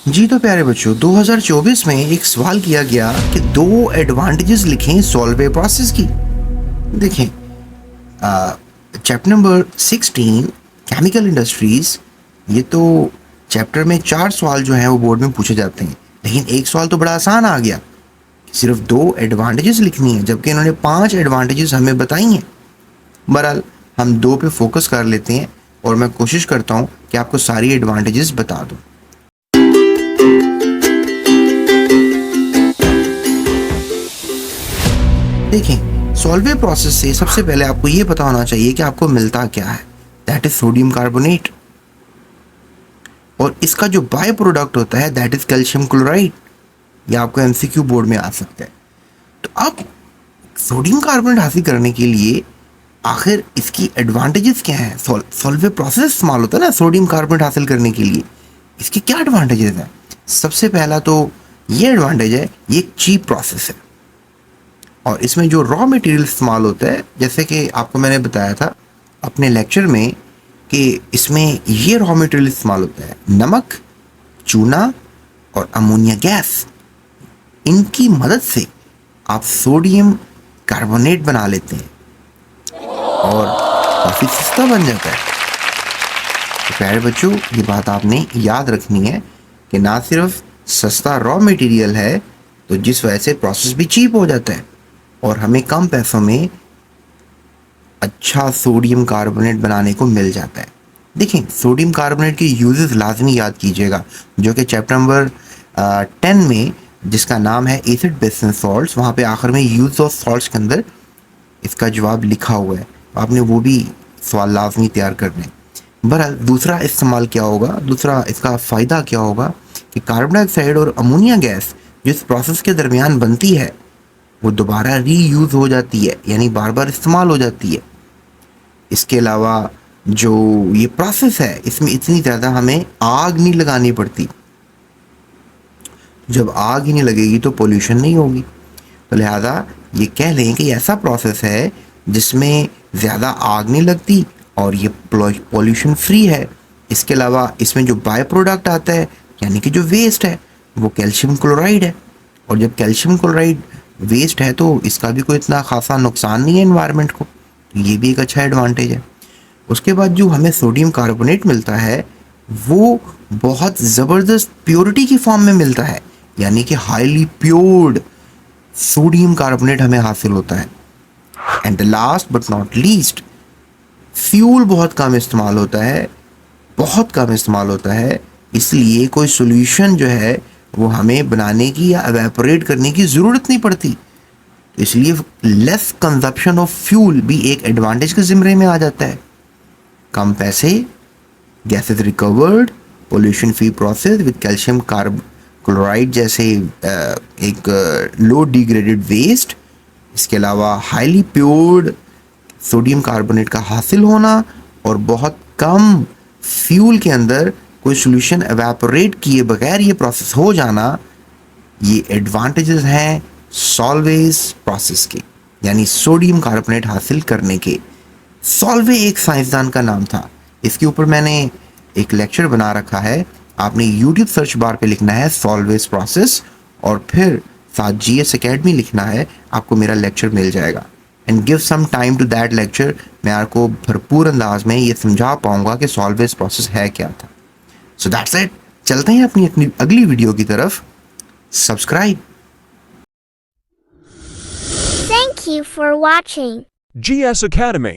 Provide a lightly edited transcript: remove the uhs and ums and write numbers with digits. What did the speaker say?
जी तो प्यारे बच्चों, 2024 में एक सवाल किया गया कि 2 एडवांटेजेस लिखें सॉल्वे प्रोसेस की। देखें, चैप्टर नंबर 16 केमिकल इंडस्ट्रीज, ये तो चैप्टर में 4 सवाल जो हैं वो बोर्ड में पूछे जाते हैं, लेकिन एक सवाल तो बड़ा आसान आ गया, सिर्फ 2 एडवांटेजेस लिखनी है, जबकि इन्होंने 5 एडवांटेजेस हमें बताई हैं। बहरहाल हम 2 पे फोकस कर लेते हैं और मैं कोशिश करता हूँ कि आपको सारी एडवांटेजेस बता दूँ। देखें, सॉल्वे प्रोसेस से सबसे पहले आपको ये पता होना चाहिए कि आपको मिलता क्या है, दैट इज सोडियम कार्बोनेट, और इसका जो बाय प्रोडक्ट होता है दैट इज कैल्शियम क्लोराइड। ये आपको एमसीक्यू बोर्ड में आ सकता है। तो अब सोडियम कार्बोनेट हासिल करने के लिए आखिर इसकी एडवांटेजेस क्या हैं? सॉल्वे प्रोसेस इस्तेमाल होता है ना सोडियम कार्बोनेट हासिल करने के लिए, इसके क्या एडवांटेजेस हैं? सबसे पहला तो ये एडवांटेज है, ये एक चीप प्रोसेस है और इसमें जो रॉ मटेरियल इस्तेमाल होता है, जैसे कि आपको मैंने बताया था अपने लेक्चर में कि इसमें ये रॉ मटेरियल इस्तेमाल होता है, नमक, चूना और अमोनिया गैस। इनकी मदद से आप सोडियम कार्बोनेट बना लेते हैं और काफ़ी सस्ता बन जाता है। तो प्यारे बच्चों, ये बात आपने याद रखनी है कि ना सिर्फ सस्ता रॉ मटेरियल है, तो जिस वजह से प्रोसेस भी चीप हो जाता है और हमें कम पैसों में अच्छा सोडियम कार्बोनेट बनाने को मिल जाता है। देखें, सोडियम कार्बोनेट के यूजेस लाजमी याद कीजिएगा, जो कि चैप्टर नंबर 10 में, जिसका नाम है एसिड बेस एंड सॉल्ट्स, वहाँ पे आखिर में यूज ऑफ सॉल्ट्स के अंदर इसका जवाब लिखा हुआ है। आपने वो भी सवाल लाजमी तैयार करने। बहरहाल दूसरा इस्तेमाल क्या होगा, दूसरा इसका फ़ायदा क्या होगा कि कार्बन डाइऑक्साइड और अमोनिया गैस जिस प्रोसेस के दरमियान बनती है वो दोबारा रीयूज़ हो जाती है, यानी बार बार इस्तेमाल हो जाती है। इसके अलावा जो ये प्रोसेस है, इसमें इतनी ज़्यादा हमें आग नहीं लगानी पड़ती। जब आग ही नहीं लगेगी तो पोल्यूशन नहीं होगी। तो लिहाजा ये कह लें कि ऐसा प्रोसेस है जिसमें ज़्यादा आग नहीं लगती और ये पोल्यूशन फ्री है। इसके अलावा इसमें जो बाय प्रोडक्ट आता है, यानी कि जो वेस्ट है, वो कैल्शियम क्लोराइड है, और जब कैल्शियम क्लोराइड वेस्ट है तो इसका भी कोई इतना खासा नुकसान नहीं है एनवायरनमेंट को। तो ये भी एक अच्छा एडवांटेज है। उसके बाद जो हमें सोडियम कार्बोनेट मिलता है वो बहुत ज़बरदस्त प्योरिटी की फॉर्म में मिलता है, यानी कि हाईली प्योर्ड सोडियम कार्बोनेट हमें हासिल होता है। And the last but not least, fuel बहुत कम इस्तेमाल होता है, बहुत कम इस्तेमाल होता है, इसलिए कोई सोल्यूशन जो है वो हमें बनाने की या एवेपोरेट करने की ज़रूरत नहीं पड़ती। इसलिए लेस कंजप्शन ऑफ फ्यूल भी एक एडवांटेज के ज़िम्मे में आ जाता है। कम पैसे, gases recovered, pollution free process with calcium chloride जैसे एक लो डिग्रेडेड वेस्ट। इसके अलावा हाईली प्योर्ड सोडियम कार्बोनेट का हासिल होना और बहुत कम फ्यूल के अंदर कोई सोल्यूशन एवेपोरेट किए बगैर ये प्रोसेस हो जाना, ये एडवांटेजेस हैं सॉल्वेज प्रोसेस के, यानी सोडियम कार्बोनेट हासिल करने के। सॉल्वे एक साइंसदान का नाम था। इसके ऊपर मैंने एक लेक्चर बना रखा है, आपने यूट्यूब सर्च बार पे लिखना है सॉल्वेज प्रोसेस और फिर साथ जीएस एकेडमी लिखना है, आपको मेरा लेक्चर मिल जाएगा। And give some time to that lecture, मैं आपको भरपूर अंदाज में ये समझा पाऊंगा कि सॉल्वेज प्रोसेस है क्या था। सो दैट्स इट, चलते हैं अपनी अगली वीडियो की तरफ। Subscribe. Thank you for watching. GS Academy.